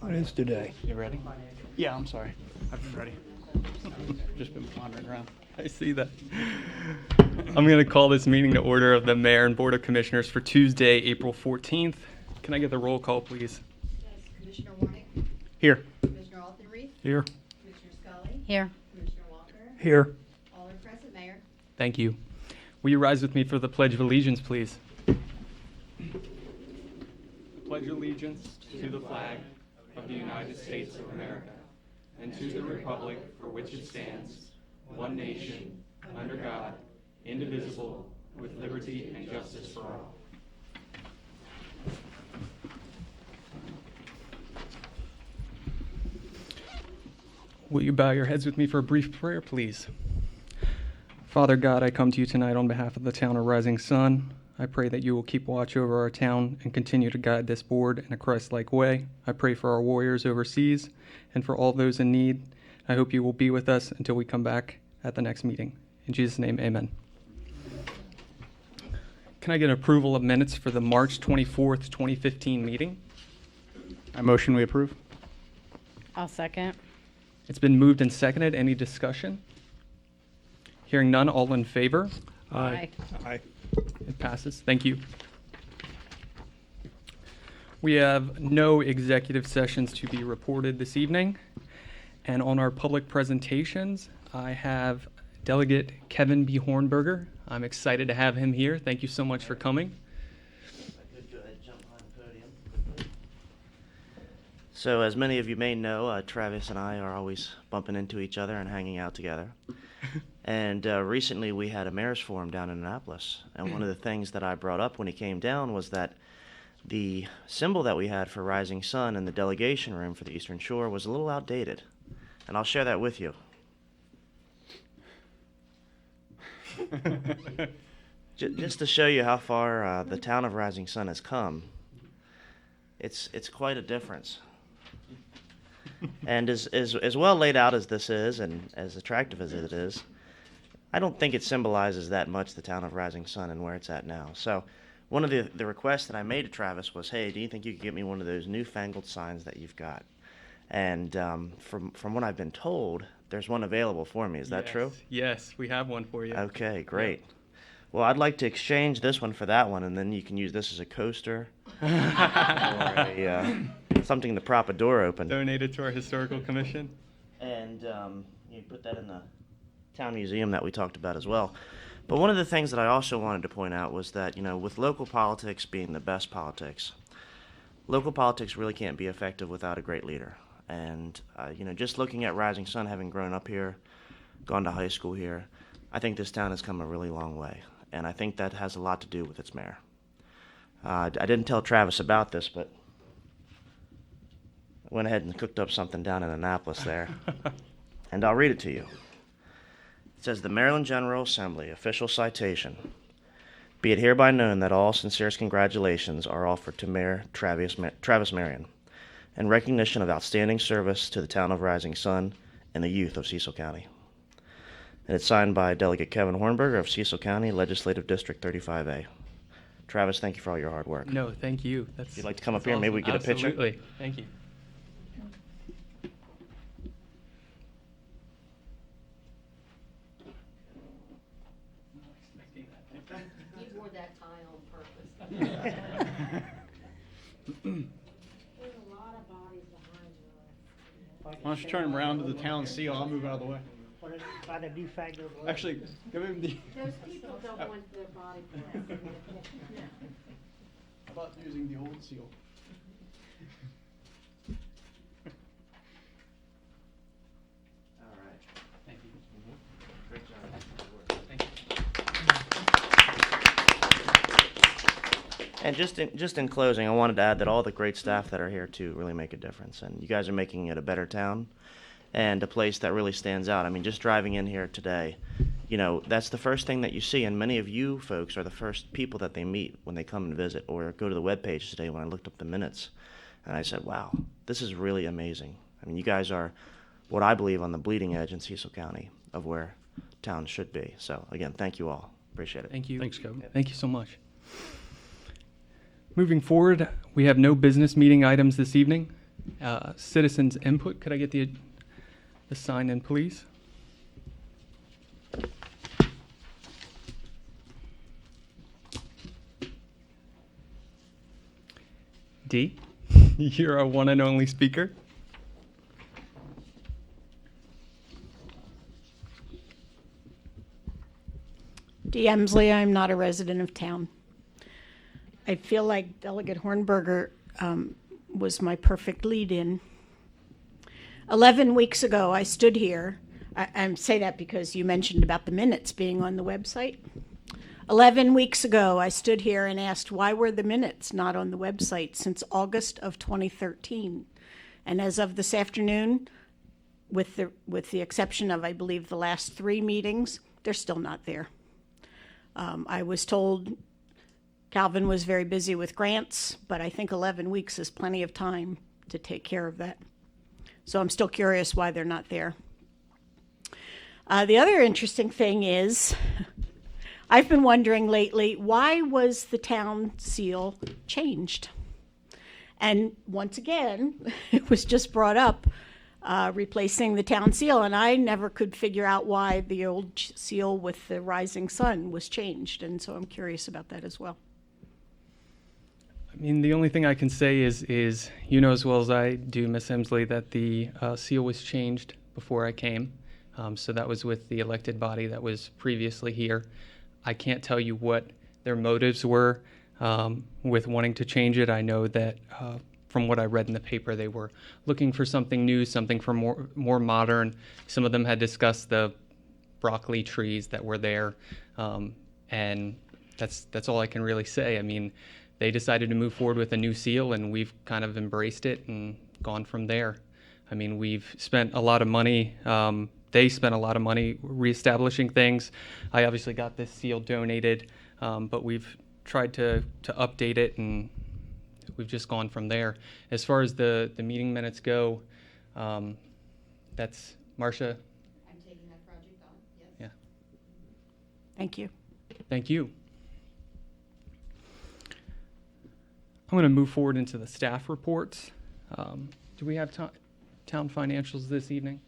What is today? You ready? Yeah, I'm sorry. I've been ready. Just been wandering around. I see that. I'm going to call this meeting to order of the Mayor and Board of Commissioners for Tuesday, April 14th. Can I get the roll call, please? Yes, Commissioner Warnick, Here. Commissioner Altenreef, Here. Commissioner Scully, Here. Commissioner Walker, Here. all are present, Mayor. Thank you. Will you rise with me for the Pledge of Allegiance, please? I pledge allegiance to the flag of the United States of America and to the republic for which it stands, one nation, under God, indivisible, with liberty and justice for all. Will you bow your heads with me for a brief prayer, please? Father God, I come to you tonight on behalf of the town of Rising Sun. I pray that you will keep watch over our town and continue to guide this board in a Christ-like way. I pray for our warriors overseas and for all those in need. I hope you will be with us until we come back at the next meeting. In Jesus' name, amen. Can I get approval of minutes for the March 24th, 2015 meeting? I motion we approve. I'll second. It's been moved and seconded. Any discussion? Hearing none, all in favor? Aye. Aye. It passes. Thank you. We have no executive sessions to be reported this evening. And on our public presentations, I have Delegate Kevin B. Hornberger. I'm excited to have him here. Thank you so much for coming. Go ahead, jump behind the podium. So, as many of you may know, Travis and I are always bumping into each other and hanging out together. And recently we had a mayor's forum down in Annapolis. And one of the things that I brought up when he came down was that the symbol that we had for Rising Sun in the delegation room for the Eastern Shore was a little outdated. And I'll share that with you. Just to show you how far the town of Rising Sun has come, it's quite a difference. And as well laid out as this is, and as attractive as it is, I don't think it symbolizes that much the town of Rising Sun and where it's at now. So one of the requests that I made to Travis was, hey, do you think you could get me one of those newfangled signs that you've got? And from what I've been told, there's one available for me. Is that true? Yes, we have one for you. Okay, great. Well, I'd like to exchange this one for that one, and then you can use this as a coaster or something to prop a door open. Donated to our historical commission. And you put that in the town museum that we talked about as well. But one of the things that I also wanted to point out was that, you know, with local politics being the best politics, local politics really can't be effective without a great leader. And, you know, just looking at Rising Sun, having grown up here, gone to high school here, I think this town has come a really long way. And I think that has a lot to do with its mayor. I didn't tell Travis about this, but I went ahead and cooked up something down in Annapolis there. And I'll read it to you. It says, the Maryland General Assembly, official citation. Be it hereby known that all sincerest congratulations are offered to Mayor Travis Marion in recognition of outstanding service to the town of Rising Sun and the youth of Cecil County. And it's signed by Delegate Kevin Hornberger of Cecil County, Legislative District 35A. Travis, thank you for all your hard work. No, thank you. If you'd like to come up here, maybe we get a picture. Absolutely. Thank you. You wore that tie on purpose. There's a lot of bodies behind you. Why don't you turn him around to the town seal? I'll move out of the way. What is, by the newfangled word? Actually, give him the. Those people don't want their body pressed. How about using the old seal? All right. Thank you. Great job. Thank you. And just in closing, I wanted to add that all the great staff that are here too really make a difference, and you guys are making it a better town and a place that really stands out. I mean, just driving in here today, you know, that's the first thing that you see, and many of you folks are the first people that they meet when they come and visit or go to the webpage today. When I looked up the minutes, and I said, wow, this is really amazing. I mean, you guys are what I believe on the bleeding edge in Cecil County of where towns should be. So again, thank you all. Appreciate it. Thank you. Thanks, Kevin. Thank you so much. Moving forward, we have no business meeting items this evening. Citizens input, could I get the sign in, please? D, you're our one and only speaker. Dee Emsley, I'm not a resident of town. I feel like Delegate Hornberger was my perfect lead-in. 11 weeks ago, I stood here. I say that because you mentioned about the minutes being on the website. 11 weeks ago, I stood here and asked why were the minutes not on the website since August of 2013. And as of this afternoon, with the exception of, I believe, the last 3 meetings, they're still not there. I was told Calvin was very busy with grants, but I think 11 weeks is plenty of time to take care of that. So I'm still curious why they're not there. The other interesting thing is, I've been wondering lately, why was the town seal changed? And once again, it was just brought up, replacing the town seal, and I never could figure out why the old seal with the rising sun was changed, and so I'm curious about that as well. I mean, the only thing I can say is you know as well as I do, Ms. Emsley, that the seal was changed before I came. So that was with the elected body that was previously here. I can't tell you what their motives were with wanting to change it. I know that from what I read in the paper, they were looking for something new, something for more modern. Some of them had discussed the broccoli trees that were there, and that's all I can really say. I mean, they decided to move forward with a new seal, and we've kind of embraced it and gone from there. I mean, we've spent a lot of money. They spent a lot of money reestablishing things. I obviously got this seal donated, but we've tried to update it, and we've just gone from there. As far as the meeting minutes go, that's Marcia. I'm taking that project on, yes. Yeah. Thank you. Thank you. I'm going to move forward into the staff reports. Do we have town financials this evening?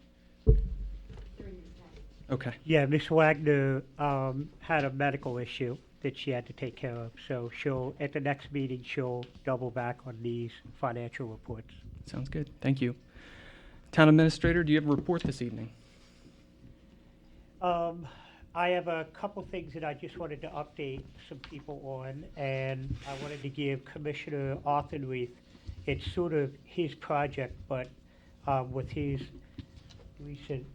Okay. Yeah, Miss Wagner had a medical issue that she had to take care of, so she'll, at the next meeting, she'll double back on these financial reports. Sounds good. Thank you. Town Administrator, do you have a report this evening? I have a couple things that I just wanted to update some people on, and I wanted to give Commissioner Arthurreath, it's sort of his project, but with his recent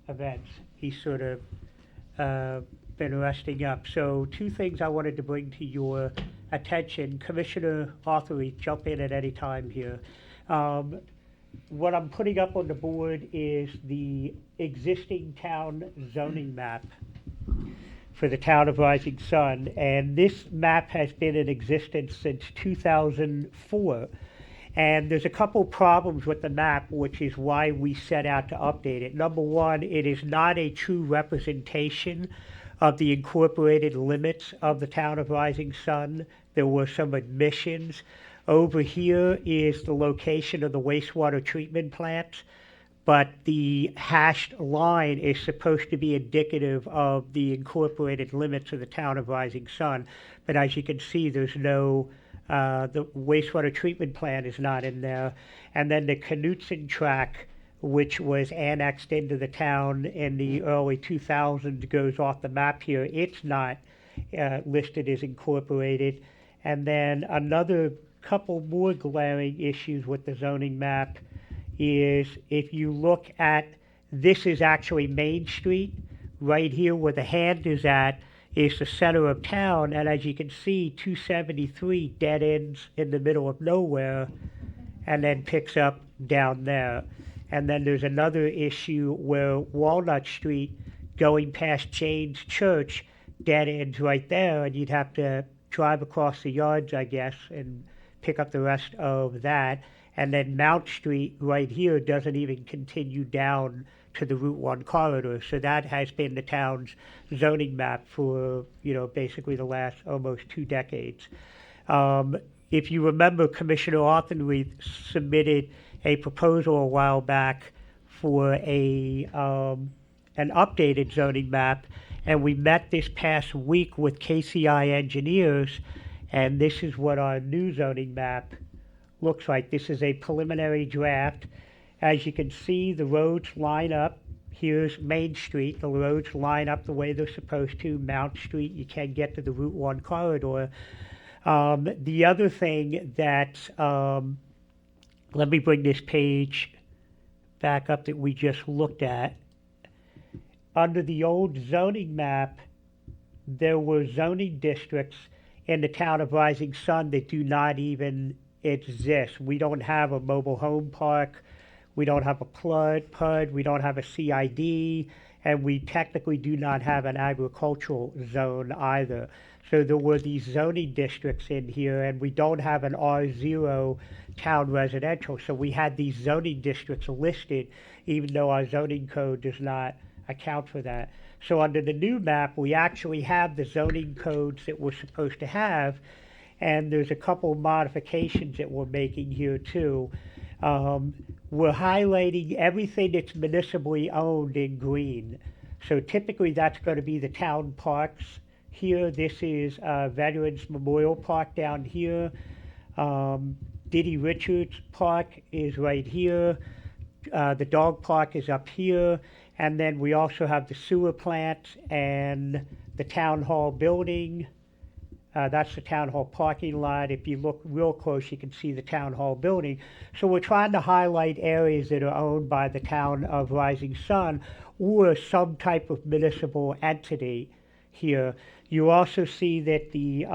events, he's sort of been resting up. So 2 things I wanted to bring to your attention. Commissioner Arthurreath, jump in at any time here. What I'm putting up on the board is the existing town zoning map for the town of Rising Sun, and this map has been in existence since 2004. And there's a couple problems with the map, which is why we set out to update it. Number one, it is not a true representation of the incorporated limits of the town of Rising Sun. There were some admissions. Over here is the location of the wastewater treatment plants, but the hashed line is supposed to be indicative of the incorporated limits of the town of Rising Sun. But as you can see, there's no, the wastewater treatment plant is not in there. And then the Knutson track, which was annexed into the town in the early 2000s, goes off the map here. It's not listed as incorporated. And then another couple more glaring issues with the zoning map is if you look at, this is actually Main Street. Right here where the hand is at is the center of town, and as you can see, 273 dead ends in the middle of nowhere and then picks up down there. And then there's another issue where Walnut Street, going past Jane's Church, dead ends right there, and you'd have to drive across the yards, I guess, and pick up the rest of that. And then Mount Street right here doesn't even continue down to the Route 1 corridor. So that has been the town's zoning map for, basically the last almost 2 decades. If you remember, Commissioner Arthurreath submitted a proposal a while back for an updated zoning map, and we met this past week with KCI engineers, and this is what our new zoning map looks like. This is a preliminary draft. As you can see, the roads line up. Here's Main Street. The roads line up the way they're supposed to. Mount Street, you can get to the Route 1 corridor. The other thing that, let me bring this page back up that we just looked at. Under the old zoning map, there were zoning districts in the town of Rising Sun that do not even exist. We don't have a mobile home park, we don't have a PUD, we don't have a CID, and we technically do not have an agricultural zone either. So there were these zoning districts in here, and we don't have an R0 town residential. So we had these zoning districts listed, even though our zoning code does not account for that. So under the new map, we actually have the zoning codes that we're supposed to have, and there's a couple of modifications that we're making here too. We're highlighting everything that's municipally owned in green. So typically that's going to be the town parks. Here, this is Veterans Memorial Park down here. Diddy Richards Park is right here. The dog park is up here. And then we also have the sewer plant and the town hall building. That's the town hall parking lot. If you look real close, you can see the town hall building. So we're trying to highlight areas that are owned by the town of Rising Sun or some type of municipal entity here. You also see that the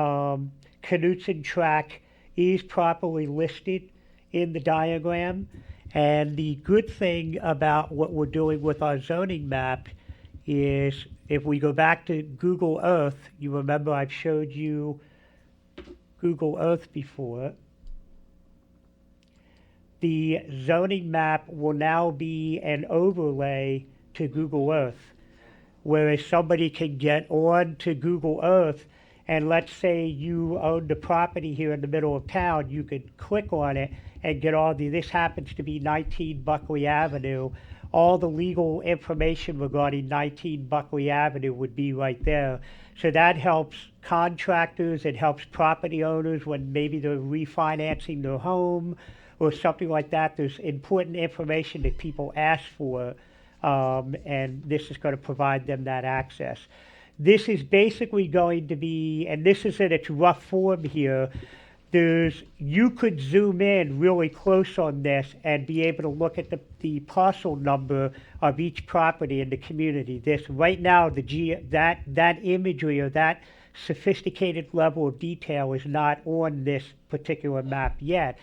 Knutson track is properly listed in the diagram. And the good thing about what we're doing with our zoning map is if we go back to Google Earth, you remember I've showed you Google Earth before. The zoning map will now be an overlay to Google Earth, whereas somebody can get on to Google Earth, and let's say you owned a property here in the middle of town, you could click on it and get all this happens to be 19 Buckley Avenue. All the legal information regarding 19 Buckley Avenue would be right there. So that helps contractors, it helps property owners when maybe they're refinancing their home or something like that. There's important information that people ask for, and this is going to provide them that access. This is basically going to be, and this is in its rough form here, you could zoom in really close on this and be able to look at the parcel number of each property in the community. This right now, that imagery or that sophisticated level of detail is not on this particular map yet,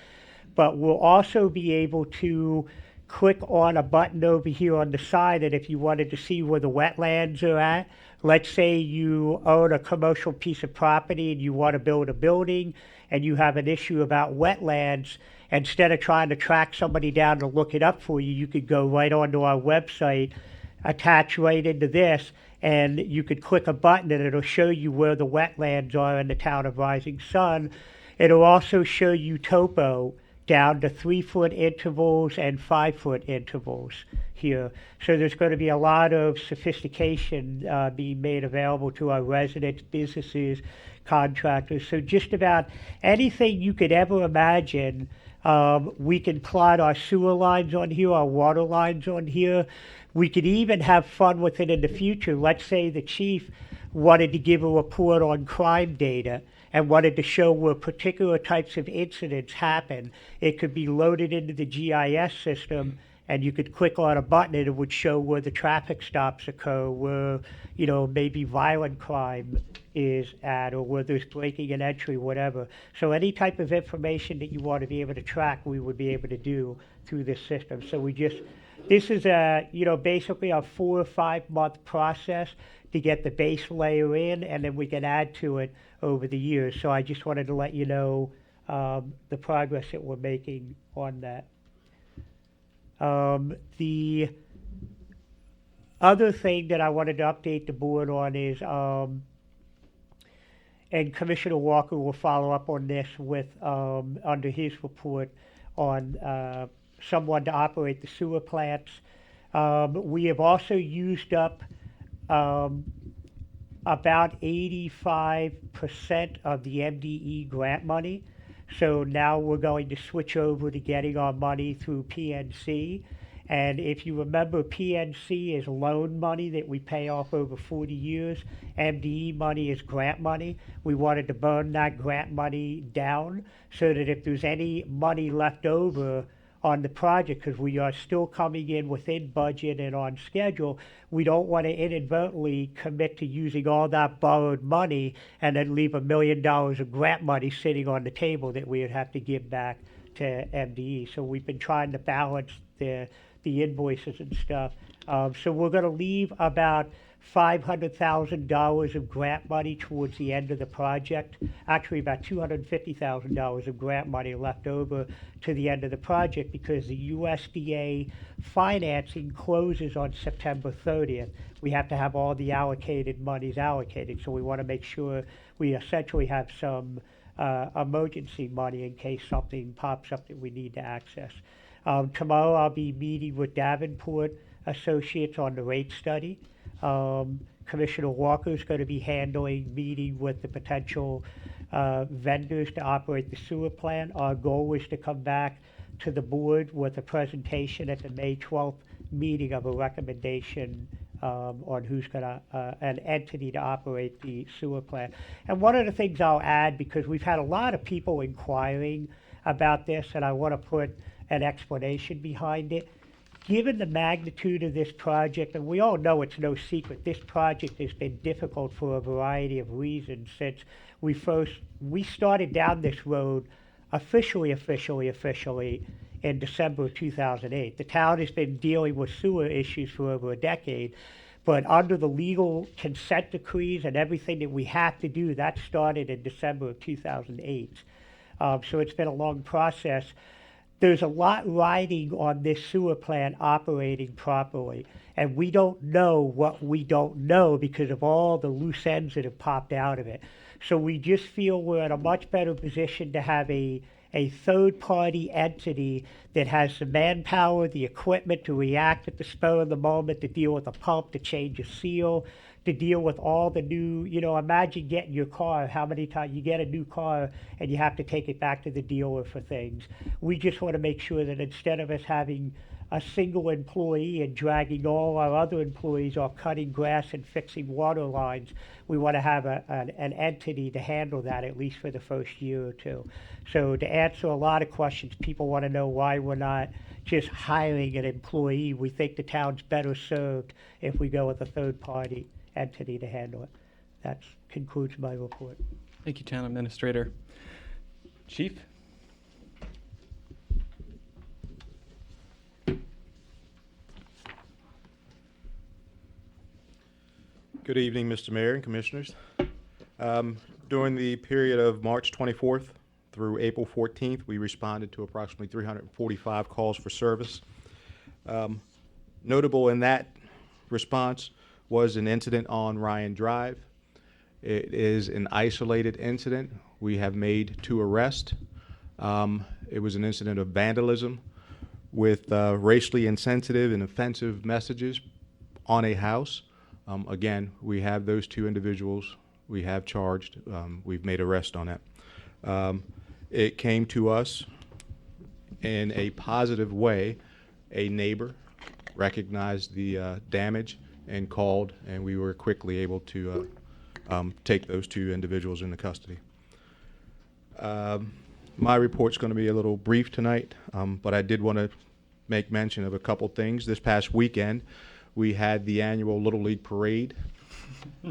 but we'll also be able to click on a button over here on the side, and if you wanted to see where the wetlands are at, let's say you own a commercial piece of property and you want to build a building and you have an issue about wetlands, instead of trying to track somebody down to look it up for you, you could go right onto our website, attach right into this, and you could click a button and it'll show you where the wetlands are in the town of Rising Sun. It'll also show you topo down to 3-foot intervals and 5-foot intervals here. So there's going to be a lot of sophistication being made available to our residents, businesses, contractors. So just about anything you could ever imagine, we can plot our sewer lines on here, our water lines on here. We could even have fun with it in the future. Let's say the chief wanted to give a report on crime data and wanted to show where particular types of incidents happen. It could be loaded into the GIS system, and you could click on a button and it would show where the traffic stops occur, where, maybe violent crime is at, or where there's breaking and entry, whatever. So any type of information that you want to be able to track, we would be able to do through this system. So this is basically a 4 or 5 month process to get the base layer in, and then we can add to it over the years. So I just wanted to let you know the progress that we're making on that. The other thing that I wanted to update the board on is, and Commissioner Walker will follow up on this with under his report on someone to operate the sewer plants. We have also used up about 85% of the MDE grant money. So now we're going to switch over to getting our money through PNC. And if you remember, PNC is loan money that we pay off over 40 years. MDE money is grant money. We wanted to burn that grant money down so that if there's any money left over on the project, because we are still coming in within budget and on schedule, we don't want to inadvertently commit to using all that borrowed money and then leave $1 million of grant money sitting on the table that we would have to give back to MDE. So we've been trying to balance the invoices and stuff. So we're going to leave about $500,000 of grant money towards the end of the project. Actually, about $250,000 of grant money left over to the end of the project because the USDA financing closes on September 30th. We have to have all the allocated monies allocated, so we want to make sure we essentially have some emergency money in case something pops up that we need to access. Tomorrow I'll be meeting with Davenport Associates on the rate study. Commissioner Walker is going to be meeting with the potential vendors to operate the sewer plant. Our goal is to come back to the board with a presentation at the May 12th meeting of a recommendation on who's going to, an entity to operate the sewer plant. And one of the things I'll add, because we've had a lot of people inquiring about this, and I want to put an explanation behind it. Given the magnitude of this project, and we all know it's no secret, this project has been difficult for a variety of reasons since we started down this road officially in December of 2008. The town has been dealing with sewer issues for over a decade, but under the legal consent decrees and everything that we have to do, that started in December of 2008. So it's been a long process. There's a lot riding on this sewer plant operating properly, and we don't know what we don't know because of all the loose ends that have popped out of it. So we just feel we're in a much better position to have a third-party entity that has the manpower, the equipment to react at the spur of the moment, to deal with a pump, to change a seal, to deal with all the new, imagine getting your car, how many times you get a new car and you have to take it back to the dealer for things. We just want to make sure that instead of us having a single employee and dragging all our other employees off cutting grass and fixing water lines, we want to have an entity to handle that at least for the first year or two. So to answer a lot of questions, people want to know why we're not just hiring an employee. We think the town's better served if we go with a third-party entity to handle it. That concludes my report. Thank you, Town Administrator. Chief? Good evening, Mr. Mayor and Commissioners. During the period of March 24th through April 14th, we responded to approximately 345 calls for service. Notable in that response was an incident on Ryan Drive. It is an isolated incident. We have made 2 arrests. It was an incident of vandalism with racially insensitive and offensive messages on a house. Again, we have those 2 individuals. We have charged. We've made arrests on that. It came to us in a positive way. A neighbor recognized the damage and called, and we were quickly able to take those 2 individuals into custody. My report's going to be a little brief tonight, but I did want to make mention of a couple things. This past weekend, we had the annual Little League Parade,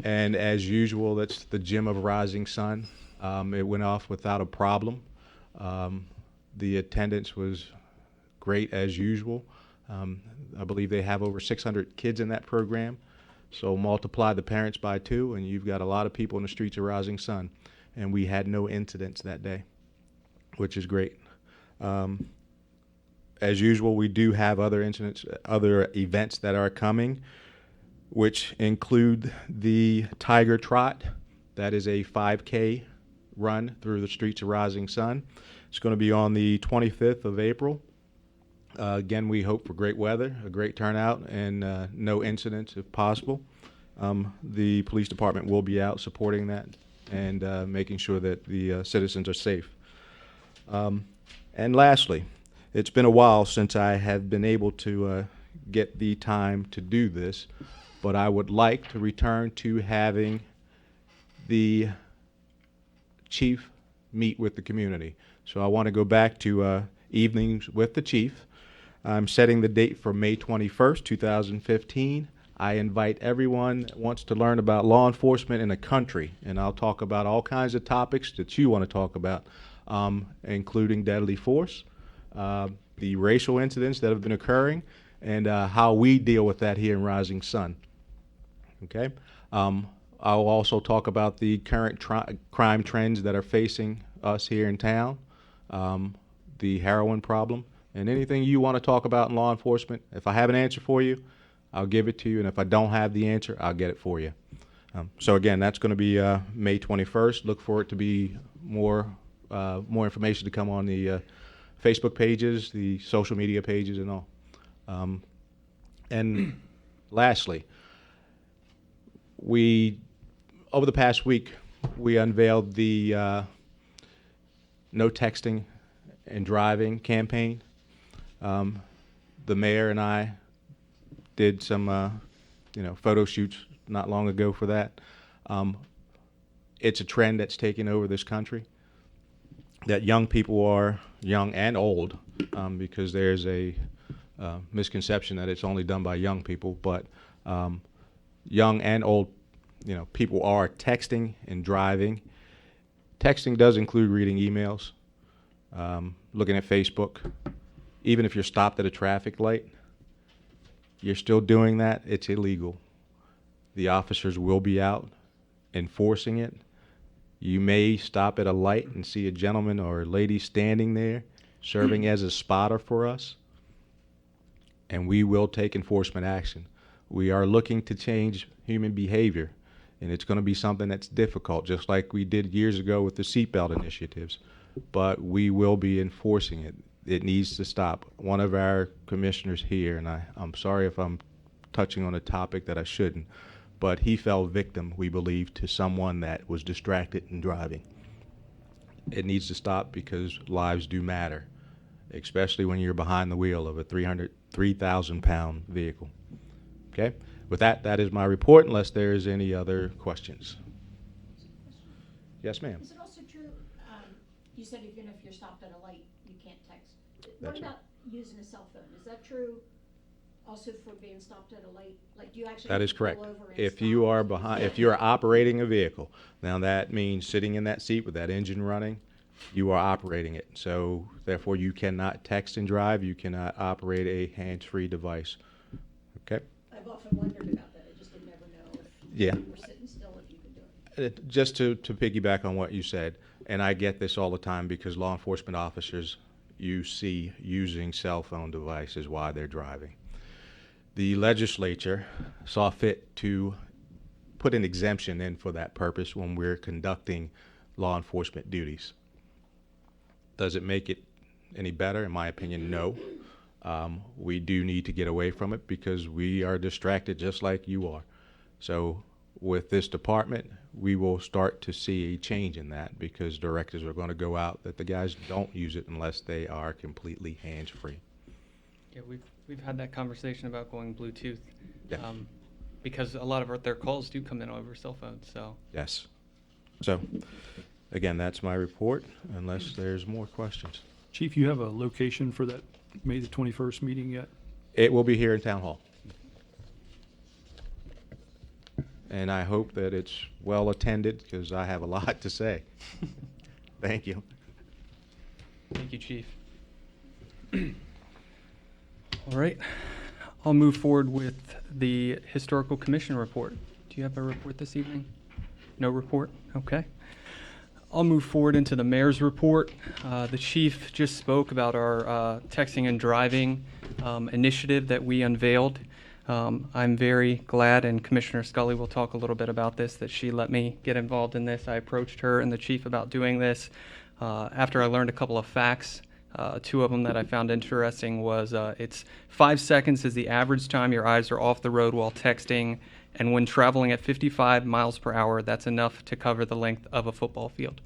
and as usual, that's the gem of Rising Sun. It went off without a problem. The attendance was great as usual. I believe they have over 600 kids in that program, so multiply the parents by 2, and you've got a lot of people in the streets of Rising Sun, and we had no incidents that day, which is great. As usual, we do have other events that are coming, which include the Tiger Trot. That is a 5K run through the streets of Rising Sun. It's going to be on the 25th of April. Again, we hope for great weather, a great turnout, and no incidents if possible. The police department will be out supporting that and making sure that the citizens are safe. And lastly, it's been a while since I have been able to get the time to do this, but I would like to return to having the chief meet with the community. So I want to go back to evenings with the chief. I'm setting the date for May 21st, 2015. I invite everyone that wants to learn about law enforcement in the country, and I'll talk about all kinds of topics that you want to talk about, including deadly force, the racial incidents that have been occurring, and how we deal with that here in Rising Sun. Okay? I'll also talk about the current crime trends that are facing us here in town, the heroin problem, and anything you want to talk about in law enforcement. If I have an answer for you, I'll give it to you, and if I don't have the answer, I'll get it for you. So again, that's going to be May 21st. Look for it to be more information to come on the Facebook pages, the social media pages, and all. And lastly, over the past week, we unveiled the No Texting and Driving campaign. The mayor and I did some, photo shoots not long ago for that. It's a trend that's taken over this country, that young people are, young and old, because there's a misconception that it's only done by young people, but young and old, people are texting and driving. Texting does include reading emails, looking at Facebook. Even if you're stopped at a traffic light, you're still doing that, it's illegal. The officers will be out enforcing it. You may stop at a light and see a gentleman or a lady standing there serving as a spotter for us, and we will take enforcement action. We are looking to change human behavior, and it's going to be something that's difficult, just like we did years ago with the seatbelt initiatives, but we will be enforcing it. It needs to stop. One of our commissioners here, and I'm sorry if I'm touching on a topic that I shouldn't, but he fell victim, we believe, to someone that was distracted and driving. It needs to stop because lives do matter, especially when you're behind the wheel of a 3,000-pound vehicle. Okay? With that, that is my report, unless there is any other questions. Yes, ma'am. Is it also true, you said even if you're stopped at a light, you can't text? What That's right. about using a cell phone? Is that true also for being stopped at a light? Like, do you actually That have is to pull correct. over and If you stop? are behind, if you are operating a vehicle, now that means sitting in that seat with that engine running, you are operating it. So therefore, you cannot text and drive. You cannot operate a hands-free device. Okay? I've often wondered about that. I just didn't ever know if Yeah. you were sitting still, if you could do it. Just to piggyback on what you said, and I get this all the time because law enforcement officers you see using cell phone devices while they're driving. The legislature saw fit to put an exemption in for that purpose when we're conducting law enforcement duties. Does it make it any better? In my opinion, no. We do need to get away from it because we are distracted just like you are. So with this department, we will start to see a change in that because directives are going to go out that the guys don't use it unless they are completely hands-free. Yeah, we've had that conversation about going Bluetooth, Yeah. because a lot of their calls do come in over cell phones. So Yes. So, again, that's my report, unless there's more questions. Chief, you have a location for that May the 21st meeting yet? It will be here in Town Hall. And I hope that it's well attended because I have a lot to say. Thank you. thank you, Chief. All right, I'll move forward with the Historical Commission report. Do you have a report this evening? No report? Okay. I'll move forward into the mayor's report. The chief just spoke about our texting and driving initiative that we unveiled. I'm very glad, and Commissioner Scully will talk a little bit about this, that she let me get involved in this. I approached her and the chief about doing this after I learned a couple of facts Two of them that I found interesting was it's 5 seconds is the average time your eyes are off the road while texting, and when traveling at 55 miles per hour, that's enough to cover the length of a football field.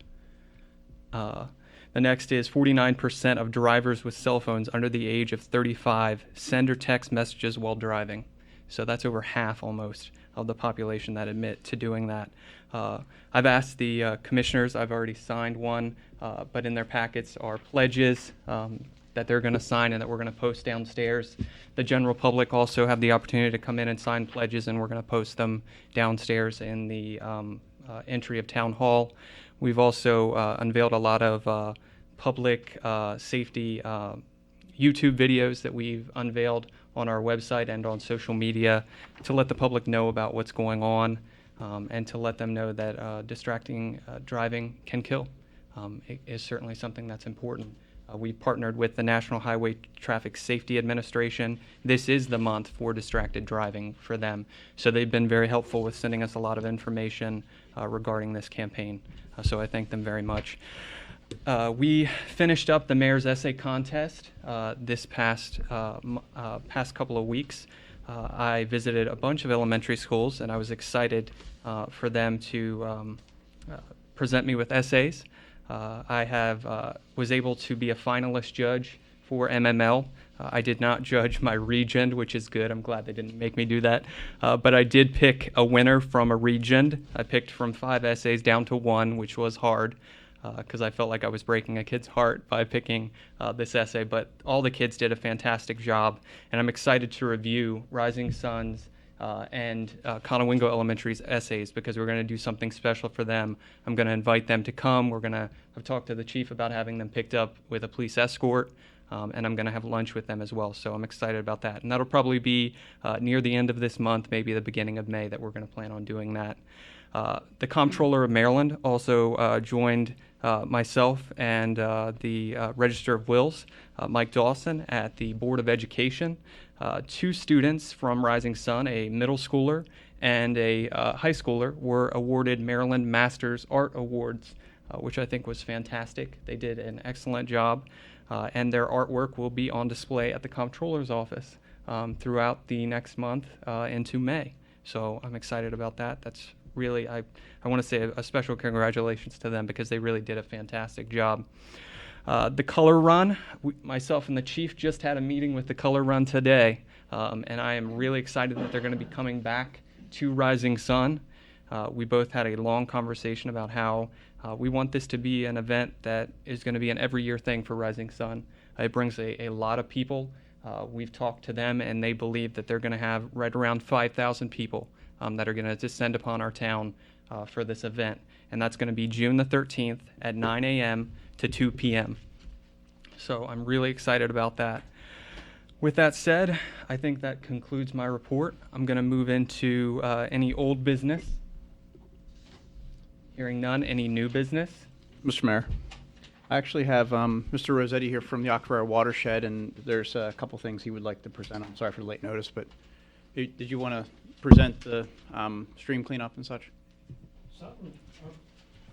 The next is 49% of drivers with cell phones under the age of 35 send or text messages while driving. So that's over half almost of the population that admit to doing that. I've asked the commissioners, I've already signed one, but in their packets are pledges that they're going to sign and that we're going to post downstairs. The general public also have the opportunity to come in and sign pledges, and we're going to post them downstairs in the entry of Town Hall. We've also unveiled a lot of public safety YouTube videos that we've unveiled on our website and on social media to let the public know about what's going on and to let them know that distracting driving can kill. It is certainly something that's important. We partnered with the National Highway Traffic Safety Administration. This is the month for distracted driving for them. So they've been very helpful with sending us a lot of information regarding this campaign. So I thank them very much. We finished up the mayor's essay contest this past couple of weeks. I visited a bunch of elementary schools, and I was excited for them to present me with essays. I was able to be a finalist judge for MML. I did not judge my region, which is good. I'm glad they didn't make me do that. But I did pick a winner from a region. I picked from 5 essays down to 1, which was hard because I felt like I was breaking a kid's heart by picking this essay. But all the kids did a fantastic job, and I'm excited to review Rising Sun's and Conowingo Elementary's essays because we're going to do something special for them. I'm going to invite them to come. I've talked to the chief about having them picked up with a police escort, and I'm going to have lunch with them as well. So I'm excited about that. And that'll probably be near the end of this month, maybe the beginning of May, that we're going to plan on doing that. The Comptroller of Maryland also joined myself and the Register of Wills, Mike Dawson, at the Board of Education. 2 students from Rising Sun, a middle schooler and a high schooler, were awarded Maryland Masters Art Awards, which I think was fantastic. They did an excellent job, and their artwork will be on display at the Comptroller's office throughout the next month into May. So I'm excited about that. That's really, I want to say a special congratulations to them because they really did a fantastic job. The Color Run, myself and the chief just had a meeting with the Color Run today, and I am really excited that they're going to be coming back to Rising Sun. We both had a long conversation about how we want this to be an event that is going to be an every year thing for Rising Sun. It brings a lot of people. We've talked to them, and they believe that they're going to have right around 5,000 people that are going to descend upon our town for this event. And that's going to be June the 13th at 9 a.m. to 2 p.m. So I'm really excited about that. With that said, I think that concludes my report. I'm going to move into any old business. Hearing none, any new business? Mr. Mayor, I actually have Mr. Rossetti here from the Aquaria Watershed, and there's a couple things he would like to present. I'm sorry for the late notice, but did you want to present the stream cleanup and such? Something.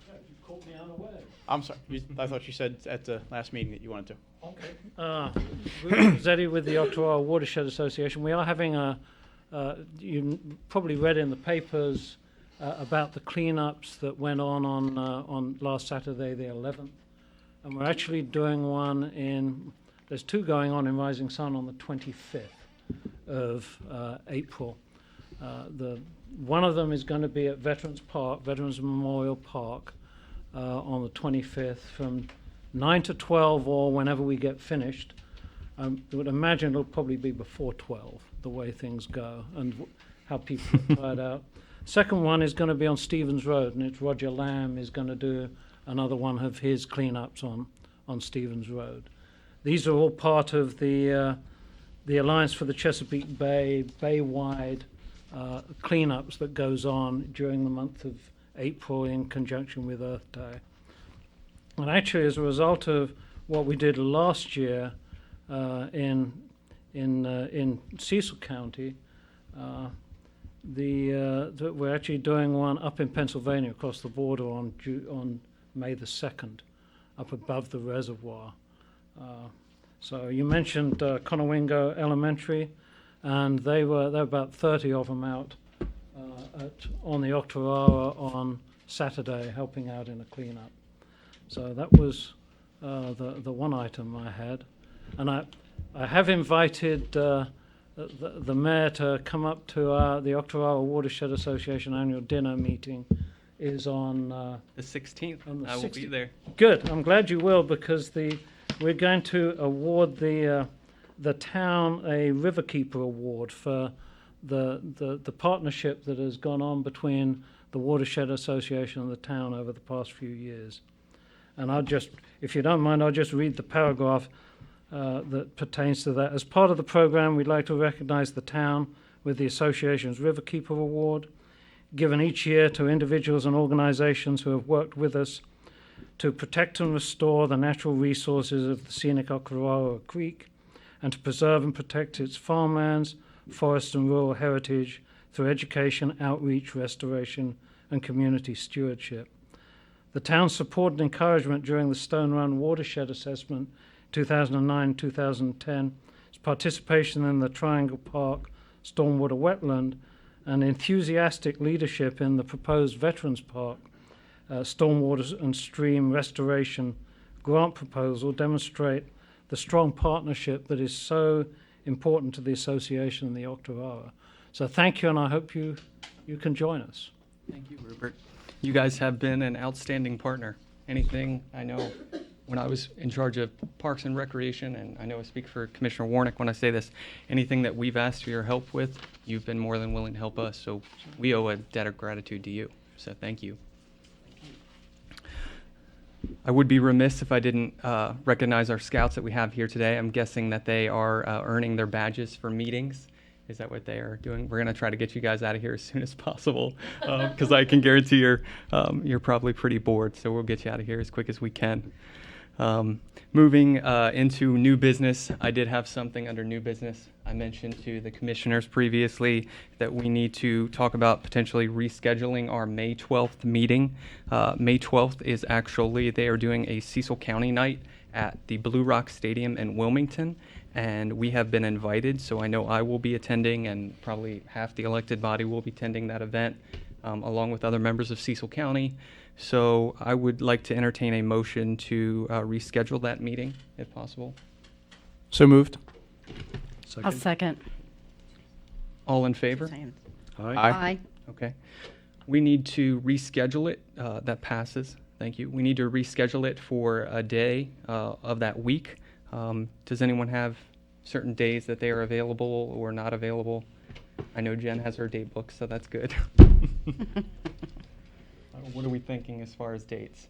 You caught me unaware. I'm sorry. I thought you said at the last meeting that you wanted to. Okay. Rudy Rossetti with the Octorara Watershed Association. We are having you probably read in the papers about the cleanups that went on last Saturday, the 11th. And we're actually doing one there's 2 going on in Rising Sun on the 25th of April. One of them is going to be at Veterans Memorial Park, on the 25th from 9 to 12 or whenever we get finished. I would imagine it'll probably be before 12, the way things go and how people are tired out. Second one is going to be on Stevens Road, and it's Roger Lamb is going to do another one of his cleanups on Stevens Road. These are all part of the Alliance for the Chesapeake Bay-wide cleanups that goes on during the month of April in conjunction with Earth Day. And actually, as a result of what we did last year in Cecil County, we're actually doing one up in Pennsylvania across the border on May the 2nd, up above the reservoir. So you mentioned Conowingo Elementary, and there were about 30 of them out on the Octorara on Saturday, helping out in a cleanup. So that was the one item I had, and I have invited the mayor to come up to the Octorara Watershed Association annual dinner meeting. Is on The 16th. On the I will be 16th. there. Good. I'm glad you will, because we're going to award the town a Riverkeeper Award for the partnership that has gone on between the Watershed Association and the town over the past few years. And if you don't mind, I'll just read the paragraph that pertains to that. As part of the program, we'd like to recognize the town with the association's Riverkeeper Award, given each year to individuals and organizations who have worked with us to protect and restore the natural resources of the scenic Octorara Creek, and to preserve and protect its farmlands, forest and rural heritage through education, outreach, restoration, and community stewardship. The town's support and encouragement during the Stone Run Watershed Assessment 2009-2010, its participation in the Triangle Park Stormwater Wetland, and enthusiastic leadership in the proposed Veterans Park stormwater and stream restoration grant proposal demonstrate the strong partnership that is so important to the association and the Octorara. So thank you, and I hope you can join us. Thank you, Rupert. You guys have been an outstanding partner. Anything, I know, when I was in charge of Parks and Recreation, and I know I speak for Commissioner Warnick when I say this, anything that we've asked for your help with, you've been more than willing to help us, so we owe a debt of gratitude to you. So thank you. I would be remiss if I didn't recognize our scouts that we have here today. I'm guessing that they are earning their badges for meetings. Is that what they are doing? We're going to try to get you guys out of here as soon as possible, because I can guarantee you're probably pretty bored, so we'll get you out of here as quick as we can. Moving into new business, I did have something under new business. I mentioned to the commissioners previously that we need to talk about potentially rescheduling our May 12th meeting. May 12th is actually, they are doing a Cecil County night at the Blue Rock Stadium in Wilmington, and we have been invited, so I know I will be attending, and probably half the elected body will be attending that event, along with other members of Cecil County. So I would like to entertain a motion to reschedule that meeting, if possible. So moved. I'll second. All in favor? Aye. Okay. We need to reschedule it. That passes. Thank you. We need to reschedule it for a day of that week. Does anyone have certain days that they are available or not available? I know Jen has her date book, so that's good. What are we thinking as far as dates?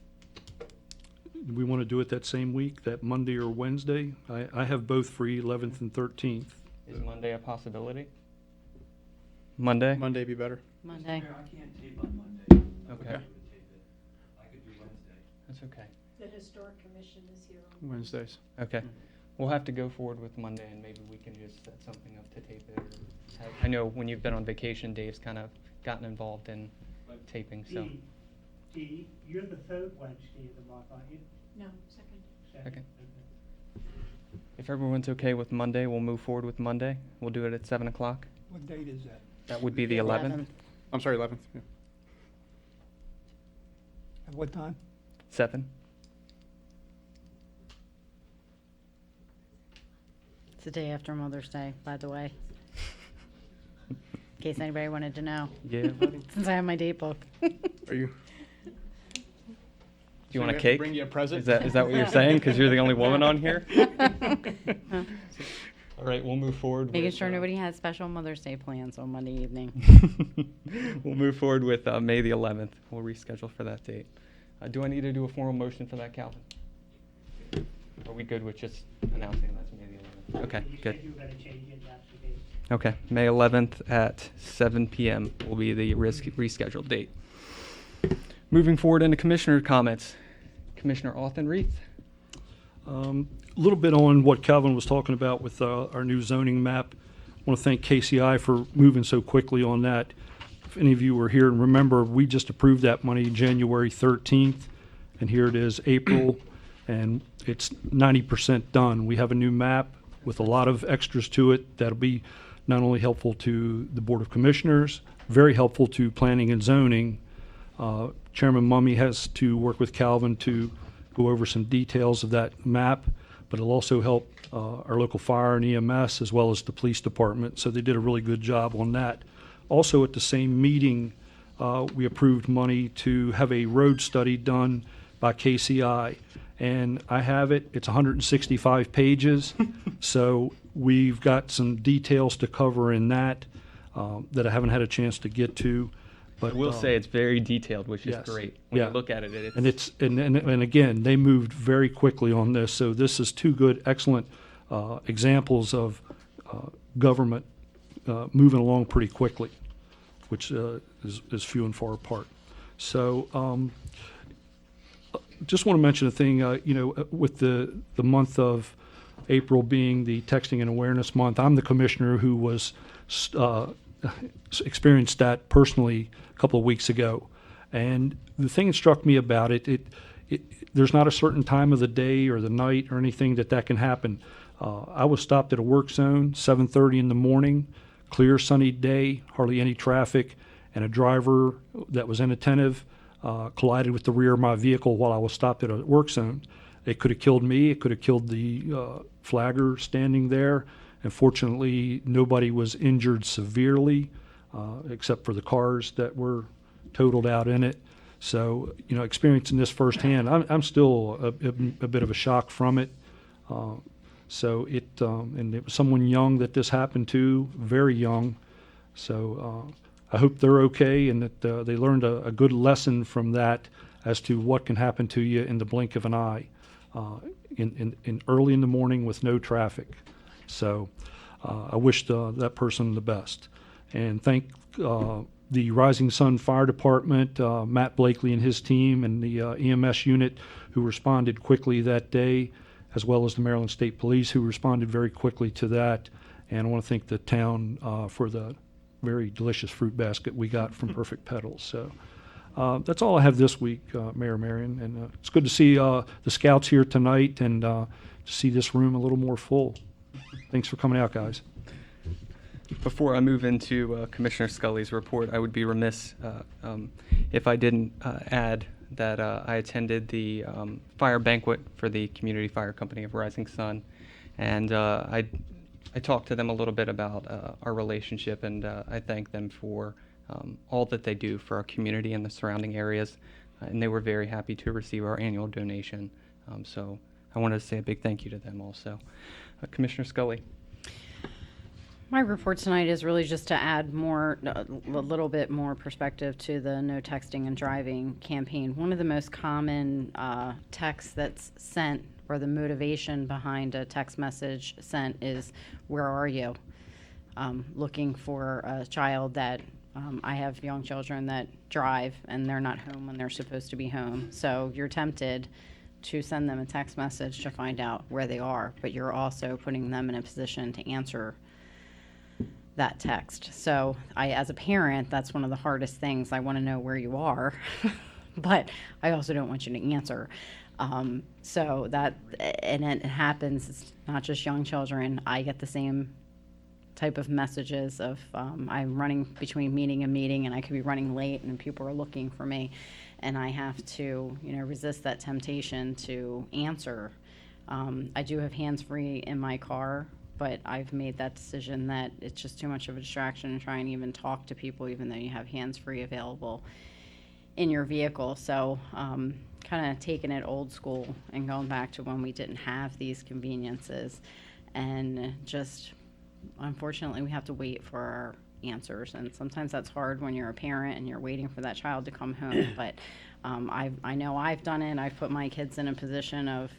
Do we want to do it that same week, that Monday or Wednesday? I have both free, 11th and 13th. Is Monday a possibility? Monday? Monday be better. Monday. I can't tape on Monday. Okay. I could do Wednesday. That's okay. The Historic Commission is here on Wednesdays. Okay. We'll have to go forward with Monday, and maybe we can just set something up to tape it. I know when you've been on vacation, Dave's kind of gotten involved in taping, so. Dee, you're the third Wednesday of the month, aren't you? No, second. Okay. If everyone's okay with Monday, we'll move forward with Monday. We'll do it at 7 o'clock. What date is that? That would be the 11th. I'm sorry, 11th. Yeah. At what time? 7. It's the day after Mother's Day, by the way. In case anybody wanted to know, Yeah, buddy. since I have my date book. Are you? Do you want a we have to cake? bring you a present? Is that what you're saying? Because you're the only woman on here? All right, we'll move forward. Making with, sure nobody has special Mother's Day plans on Monday evening. We'll move forward with May the 11th. We'll reschedule for that date. Do I need to do a formal motion for that, Calvin? Are we good with just announcing that's May the 11th? Okay, You good. said you were gonna change it, that's the date. Okay, May 11th at 7 p.m. will be the rescheduled date. Moving forward into commissioner comments. Commissioner Auchenreith. A little bit on what Calvin was talking about with our new zoning map. I want to thank KCI for moving so quickly on that. If any of you were here and remember, we just approved that money January 13th, and here it is April, and it's 90% done. We have a new map with a lot of extras to it that'll be not only helpful to the Board of Commissioners, very helpful to planning and zoning. Chairman Mummy has to work with Calvin to go over some details of that map, but it'll also help our local fire and EMS as well as the police department. So they did a really good job on that. Also at the same meeting, we approved money to have a road study done by KCI. And I have it, it's 165 pages. So we've got some details to cover in that that I haven't had a chance to get to. But I will say it's very detailed, which is yes. great. When Yeah. you look at it, it's, And again, they moved very quickly on this. So this is two good, excellent examples of government moving along pretty quickly, which is few and far apart. So just want to mention a thing, with the month of April being the Texting and Awareness Month, I'm the commissioner who was experienced that personally a couple of weeks ago. And the thing that struck me about it, there's not a certain time of the day or the night or anything that can happen. I was stopped at a work zone, 7:30 in the morning, clear sunny day, hardly any traffic, and a driver that was inattentive collided with the rear of my vehicle while I was stopped at a work zone. It could have killed me. It could have killed the flagger standing there. And fortunately, nobody was injured severely, except for the cars that were totaled out in it. So, experiencing this firsthand, I'm still a bit of a shock from it. So and it was someone young that this happened to, very young. So I hope they're okay and that they learned a good lesson from that as to what can happen to you in the blink of an eye, in early in the morning with no traffic. So I wish that person the best. And thank the Rising Sun Fire Department, Matt Blakely and his team, and the EMS unit who responded quickly that day, as well as the Maryland State Police who responded very quickly to that. And I want to thank the town for the very delicious fruit basket we got from Perfect Petals. So that's all I have this week, Mayor Marion. And it's good to see the scouts here tonight and to see this room a little more full. Thanks for coming out, guys. before I move into Commissioner Scully's report, I would be remiss if I didn't add that I attended the fire banquet for the Community Fire Company of Rising Sun, and I talked to them a little bit about our relationship, and I thank them for all that they do for our community and the surrounding areas, and they were very happy to receive our annual donation. So I wanted to say a big thank you to them also. Commissioner Scully. My report tonight is really just to add a little bit more perspective to the No Texting and Driving campaign. One of the most common texts that's sent, or the motivation behind a text message sent, is, "Where are you?" Looking for a child that, I have young children that drive and they're not home when they're supposed to be home. So you're tempted to send them a text message to find out where they are, but you're also putting them in a position to answer that text. So as a parent, that's one of the hardest things. I want to know where you are, but I also don't want you to answer. So that, and it happens, it's not just young children. I get the same type of messages of, I'm running between meeting and meeting and I could be running late and people are looking for me. And I have to, resist that temptation to answer. I do have hands-free in my car, but I've made that decision that it's just too much of a distraction to try and even talk to people, even though you have hands-free available in your vehicle. So kind of taking it old school and going back to when we didn't have these conveniences. And just, unfortunately, we have to wait for our answers. And sometimes that's hard when you're a parent and you're waiting for that child to come home. But I know I've done it. I've put my kids in a position of,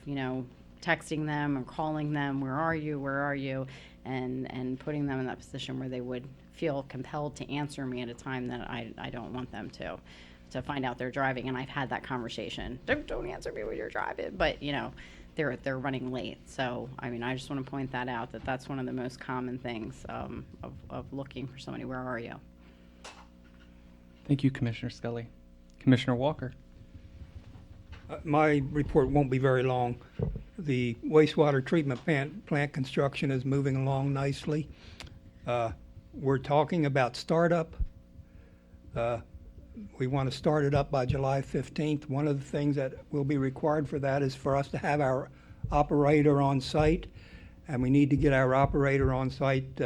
texting them or calling them, where are you, and putting them in that position where they would feel compelled to answer me at a time that I don't want them to find out they're driving. And I've had that conversation. Don't answer me when you're driving, but they're running late. So I just want to point that out, that's one of the most common things of looking for somebody. Where are you? Thank you, Commissioner Scully. Commissioner Walker. My report won't be very long. The wastewater treatment plant construction is moving along nicely. We're talking about startup. We want to start it up by July 15th. One of the things that will be required for that is for us to have our operator on site, and we need to get our operator on site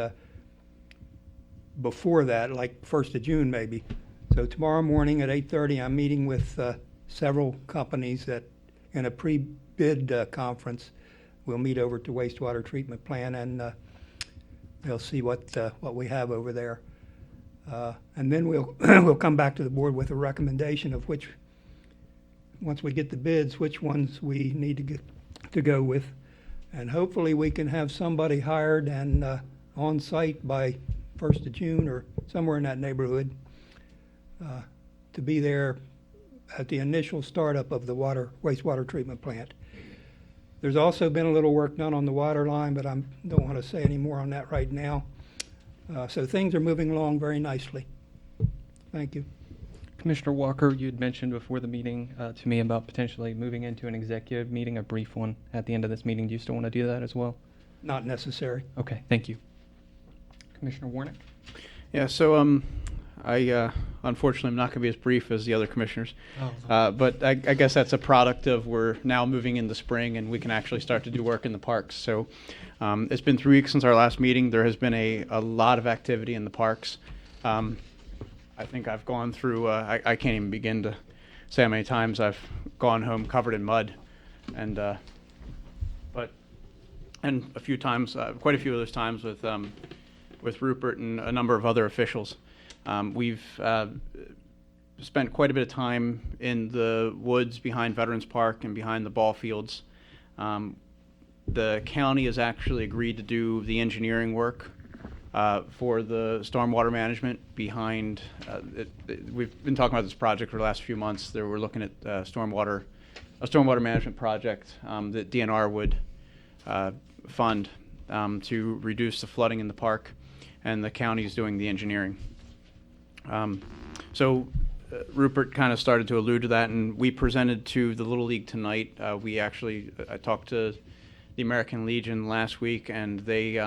before that, like 1st of June maybe. So tomorrow morning at 8:30, I'm meeting with several companies that, in a pre-bid conference, we'll meet over at the wastewater treatment plant, and they'll see what we have over there. And then we'll we'll come back to the board with a recommendation of which, once we get the bids, which ones we need to go with. And hopefully we can have somebody hired and on site by 1st of June or somewhere in that neighborhood to be there at the initial startup of the wastewater treatment plant. There's also been a little work done on the water line, but I don't want to say any more on that right now. So things are moving along very nicely. Thank you. Commissioner Walker, you had mentioned before the meeting to me about potentially moving into an executive meeting, a brief one at the end of this meeting. Do you still want to do that as well? Not necessary. Okay, thank you. Commissioner Warnick? Yeah, so I unfortunately am not going to be as brief as the other commissioners, but I guess that's a product of we're now moving into spring and we can actually start to do work in the parks. So it's been 3 weeks since our last meeting. There has been a lot of activity in the parks. I think I've gone through, I can't even begin to say how many times I've gone home covered in mud, and a few times, quite a few of those times with Rupert and a number of other officials. We've spent quite a bit of time in the woods behind Veterans Park and behind the ball fields. The county has actually agreed to do the engineering work for the stormwater management behind. We've been talking about this project for the last few months. We're looking at a stormwater management project that DNR would fund to reduce the flooding in the park, and the county is doing the engineering. Rupert kind of started to allude to that, and we presented to the Little League tonight. I talked to the American Legion last week, and they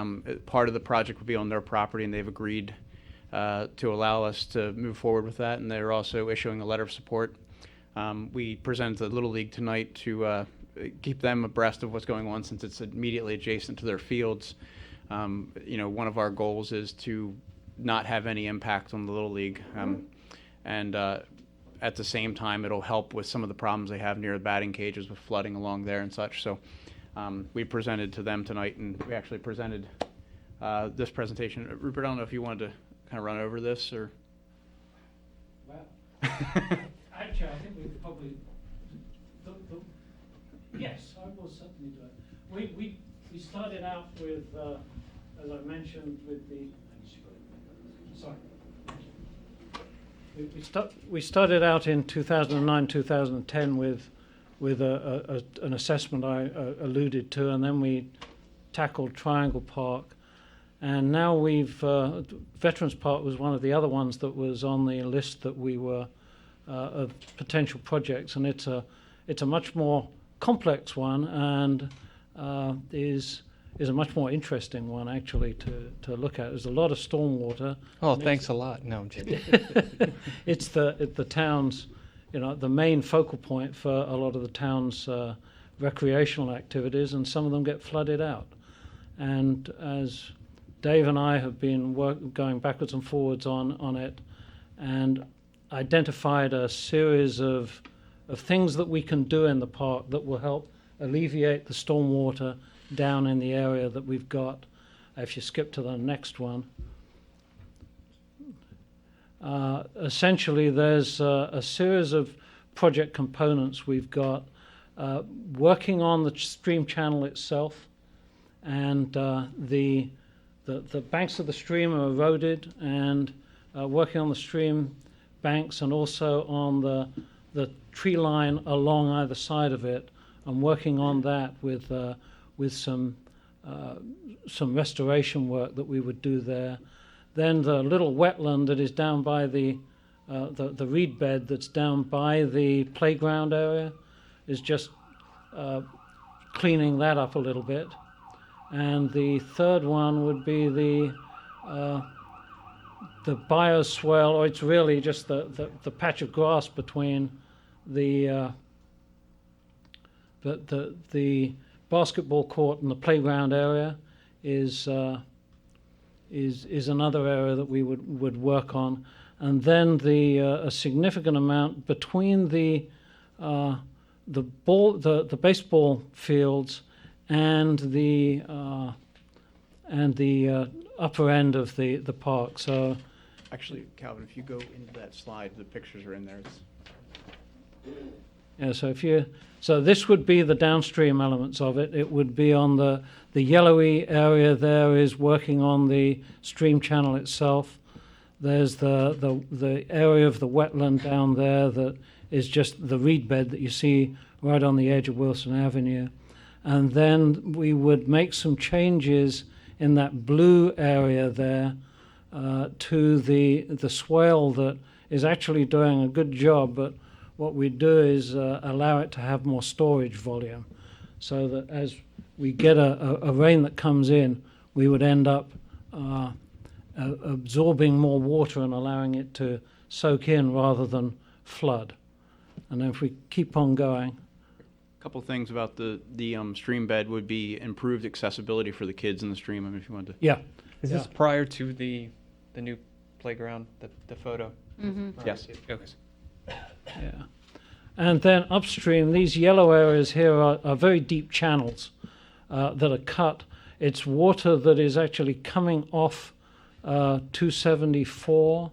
part of the project will be on their property, and they've agreed to allow us to move forward with that, and they're also issuing a letter of support. We presented to the Little League tonight to keep them abreast of what's going on since it's immediately adjacent to their fields. One of our goals is to not have any impact on the Little League, and at the same time it'll help with some of the problems they have near the batting cages with flooding along there and such. So we presented to them tonight, and we actually presented this presentation. Rupert, I don't know if you wanted to kind of run over this, or? Well, actually, I think we probably, yes, I will certainly do it. We started out with, as I mentioned, with the, sorry. We started out in 2009, 2010 with an assessment I alluded to, and then we tackled Triangle Park, and now Veterans Park was one of the other ones that was on the list that we were of potential projects, and it's a much more complex one, and is a much more interesting one actually to look at. There's a lot of stormwater. Oh, thanks a lot. No, I'm just It's the town's, the main focal point for a lot of the town's recreational activities, and some of them get flooded out. And as Dave and I have been going backwards and forwards on it, and identified a series of things that we can do in the park that will help alleviate the stormwater down in the area that we've got. If you skip to the next one. Essentially, there's a series of project components we've got working on the stream channel itself, and the banks of the stream are eroded, and working on the stream banks and also on the tree line along either side of it, and working on that with some restoration work that we would do there. Then the little wetland that is down by the reed bed that's down by the playground area, is just cleaning that up a little bit. And the third one would be the bioswale, or it's really just the patch of grass between the basketball court and the playground area is another area that we would work on. And then a significant amount between the baseball fields and the upper end of the park. So Actually, Calvin, if you go into that slide, the pictures are in there. yeah, so this would be the downstream elements of it. It would be on the yellowy area there is working on the stream channel itself. There's the area of the wetland down there that is just the reed bed that you see right on the edge of Wilson Avenue. And then we would make some changes in that blue area there to the swale that is actually doing a good job, but what we do is allow it to have more storage volume, so that as we get a rain that comes in, we would end up absorbing more water and allowing it to soak in rather than flood. And then if we keep on going. A couple things about the stream bed would be improved accessibility for the kids in the stream. I mean, if you wanted to. Yeah. Is this prior to the new playground, the photo? Yes. Okay. Yeah. And then upstream, these yellow areas here are very deep channels that are cut. It's water that is actually coming off 274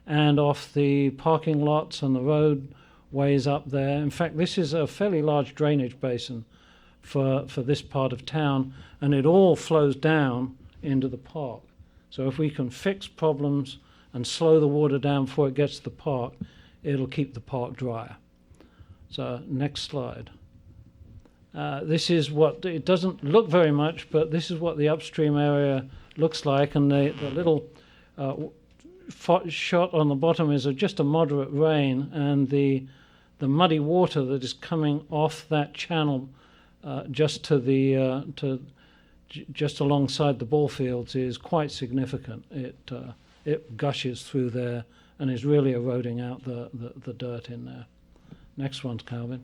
and off the parking lots and the roadways up there. In fact, this is a fairly large drainage basin for this part of town, and it all flows down into the park. So if we can fix problems and slow the water down before it gets to the park, it'll keep the park drier. So next slide. This is what, it doesn't look very much, but this is what the upstream area looks like, and the little shot on the bottom is just a moderate rain, and the muddy water that is coming off that channel just just alongside the ball fields is quite significant. It gushes through there and is really eroding out the dirt in there. Next one, Calvin.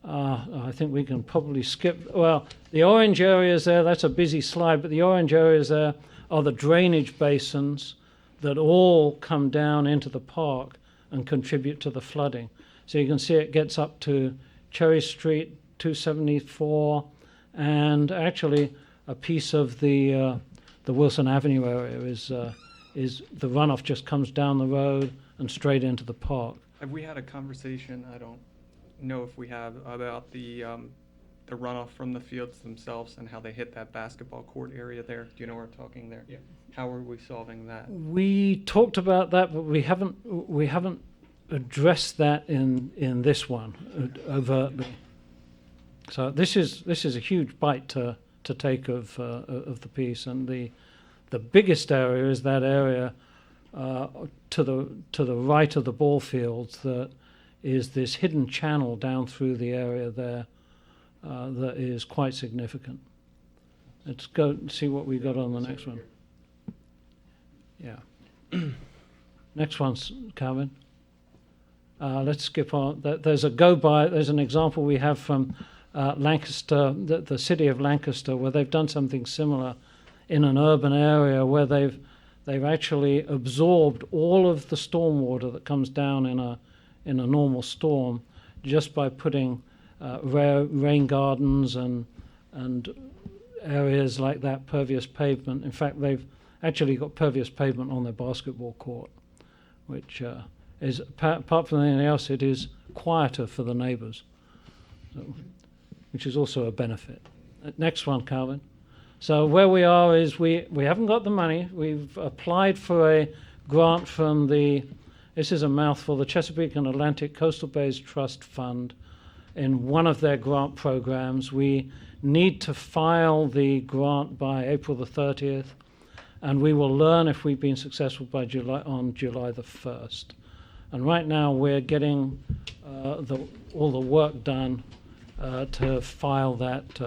I think we can probably skip. Well, the orange areas there, that's a busy slide, but the orange areas there are the drainage basins that all come down into the park and contribute to the flooding. So you can see it gets up to Cherry Street, 274, and actually a piece of the Wilson Avenue area is the runoff just comes down the road and straight into the park. Have we had a conversation, I don't know if we have, about the runoff from the fields themselves and how they hit that basketball court area there? Do you know where we're talking there? Yeah. How are we solving that? We talked about that, but we haven't addressed that in this one overtly. So this is a huge bite to take of the piece, and the biggest area is that area to the right of the ball fields that is this hidden channel down through the area there that is quite significant. Let's go see what we got on the next one. Yeah. Next one's Calvin. Let's skip on. There's a go-by. There's an example we have from Lancaster, the city of Lancaster, where they've done something similar in an urban area where they've actually absorbed all of the stormwater that comes down in a normal storm just by putting rain gardens and areas like that, pervious pavement. In fact, they've actually got pervious pavement on their basketball court, which is, apart from anything else, it is quieter for the neighbours, so, which is also a benefit. Next one, Calvin. So where we are is we haven't got the money. We've applied for a grant from this is a mouthful, the Chesapeake and Atlantic Coastal Bays Trust Fund. In one of their grant programs, we need to file the grant by April the 30th, and we will learn if we've been successful by July the 1st. And right now, we're getting all the work done to file that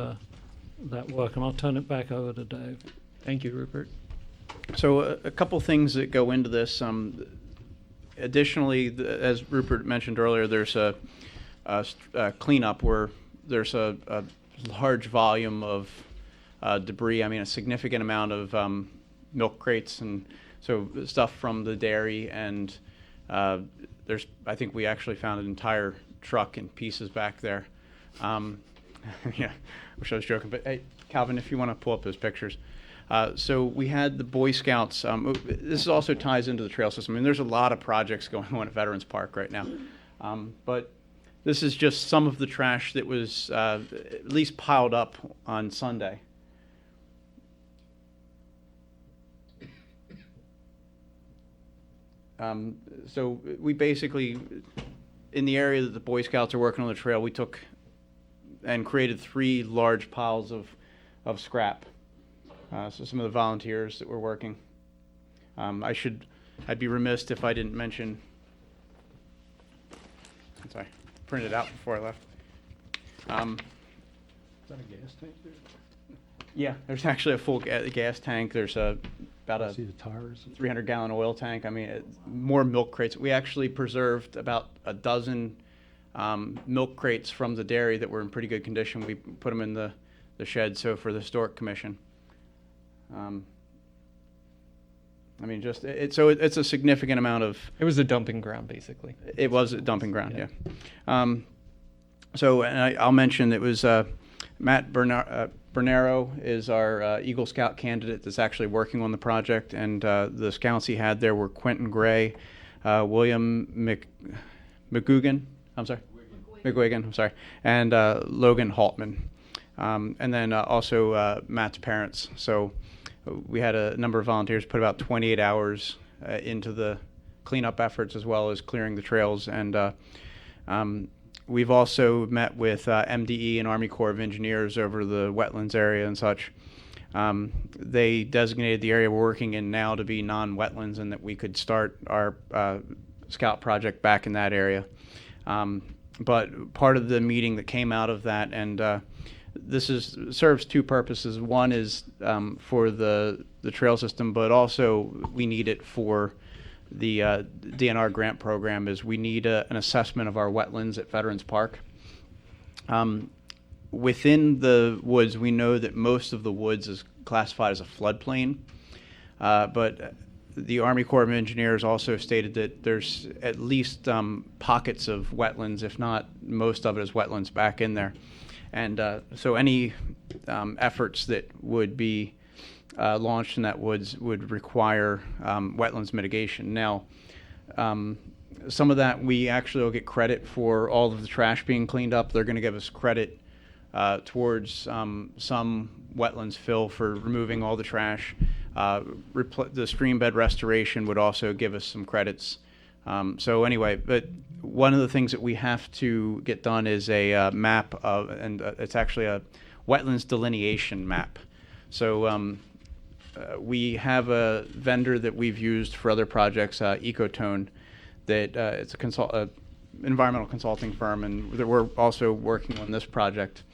work. And I'll turn it back over to Dave. Thank you, Rupert. So a couple things that go into this. Additionally, as Rupert mentioned earlier, there's a cleanup where there's a large volume of debris. I mean, a significant amount of milk crates and so stuff from the dairy. And I think we actually found an entire truck in pieces back there. Yeah, wish I was joking. But hey, Calvin, if you want to pull up those pictures. So we had the Boy Scouts. This also ties into the trail system. I mean, there's a lot of projects going on at Veterans Park right now. But this is just some of the trash that was at least piled up on Sunday. So we basically, in the area that the Boy Scouts are working on the trail, we took and created 3 large piles of scrap. So some of the volunteers that were working. I'd be remiss if I didn't mention, I'm sorry, printed it out before I left. Is that a gas tank there? Yeah, there's actually a full gas tank. There's about a See the tires? 300-gallon oil tank. I mean, more milk crates. We actually preserved about a dozen milk crates from the dairy that were in pretty good condition. We put them in the shed, so for the Historic Commission. I mean, just it's a significant amount of. It was a dumping ground, basically. It was a dumping ground, yeah. So, and I'll mention it was Matt Bernero is our Eagle Scout candidate that's actually working on the project, and the scouts he had there were Quentin Gray, William McGuigan, and Logan Haltman, and then also Matt's parents. So we had a number of volunteers put about 28 hours into the cleanup efforts as well as clearing the trails, and we've also met with MDE and Army Corps of Engineers over the wetlands area and such. They designated the area we're working in now to be non-wetlands and that we could start our scout project back in that area. But part of the meeting that came out of that, and this serves 2 purposes. One is for the trail system, but also we need it for the DNR grant program. Is we need an assessment of our wetlands at Veterans Park. Within the woods, we know that most of the woods is classified as a floodplain, but the Army Corps of Engineers also stated that there's at least pockets of wetlands, if not most of it is wetlands back in there. And so any efforts that would be launched in that woods would require wetlands mitigation. Now, some of that we actually will get credit for all of the trash being cleaned up. They're going to give us credit towards some wetlands fill for removing all the trash. The stream bed restoration would also give us some credits. So anyway, but one of the things that we have to get done is a map of, and it's actually a wetlands delineation map. So we have a vendor that we've used for other projects, Ecotone, that it's a environmental consulting firm, and that we're also working on this project.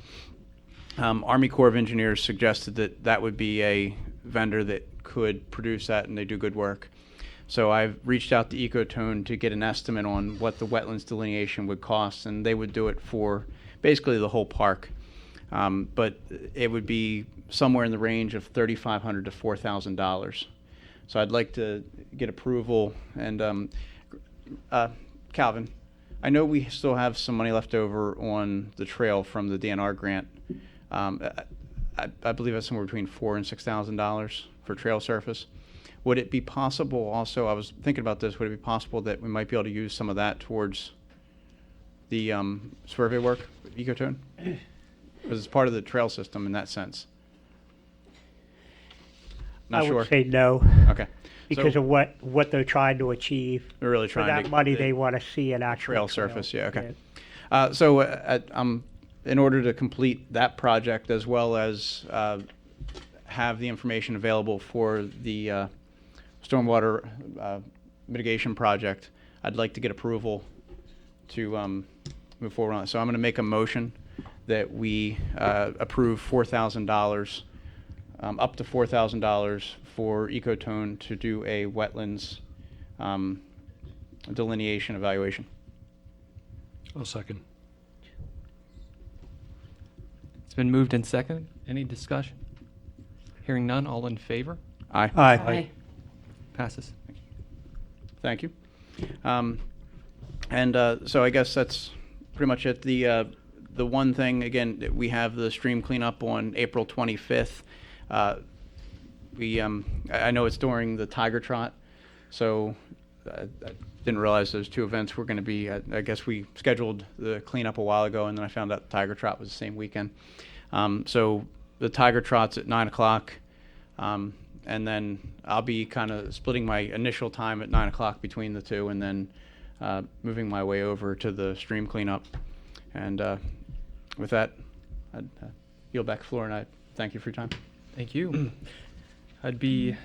Army Corps of Engineers suggested that that would be a vendor that could produce that, and they do good work. So I've reached out to Ecotone to get an estimate on what the wetlands delineation would cost, and they would do it for basically the whole park. But it would be somewhere in the range of $3,500 to $4,000. So I'd like to get approval. And Calvin, I know we still have some money left over on the trail from the DNR grant. I believe that's somewhere between $4,000 and $6,000 for trail surface. Would it be possible also, I was thinking about this, would it be possible that we might be able to use some of that towards the survey work with Ecotone? Because it's part of the trail system in that sense. Not I sure. would say no, Okay. because So of what they're trying to achieve. we're really For trying to that money, get they want to see an actual trail surface. Yeah. Okay. Yeah. So in order to complete that project as well as have the information available for the stormwater mitigation project, I'd like to get approval to move forward on it. So I'm going to make a motion that we approve $4,000, up to $4,000 for Ecotone to do a wetlands delineation evaluation. I'll second. It's been moved and seconded. Any discussion? Hearing none, all in favor? Aye. Aye. Passes. Thank you. So I guess that's pretty much it. The one thing, again, that we have the stream cleanup on April 25th. I know it's during the Tiger Trot, so I didn't realize those two events were going to be. I guess we scheduled the cleanup a while ago, and then I found out the Tiger Trot was the same weekend. So the Tiger Trot's at 9 o'clock, and then I'll be kind of splitting my initial time at 9 o'clock between the two, and then moving my way over to the stream cleanup. And with that, I'd yield back the floor, and I thank you for your time. Thank you. The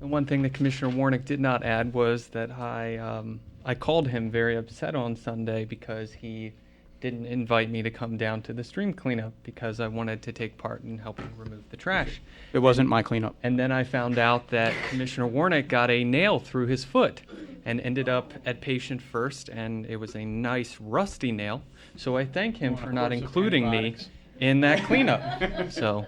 one thing that Commissioner Warnick did not add was that I called him very upset on Sunday because he didn't invite me to come down to the stream cleanup because I wanted to take part in helping remove the trash. It wasn't my cleanup. And then I found out that Commissioner Warnick got a nail through his foot and ended up at patient first, and it was a nice rusty nail. So I thank him for not including me in that cleanup. So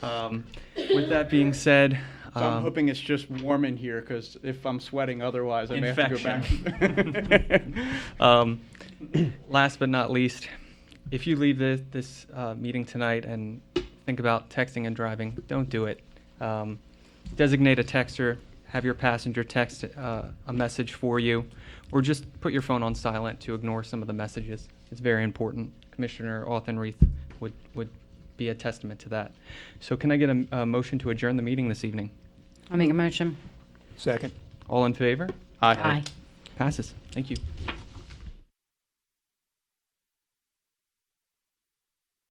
with that being said, So I'm hoping it's just warm in here, because if I'm sweating otherwise, I may have to go back. Last but not least, if you leave this meeting tonight and think about texting and driving, don't do it. Designate a texter, have your passenger text a message for you, or just put your phone on silent to ignore some of the messages. It's very important. Commissioner Autenreith would be a testament to that. So can I get a motion to adjourn the meeting this evening? I'll make a motion. Second. All in favor? Aye. Aye. Passes. Thank you.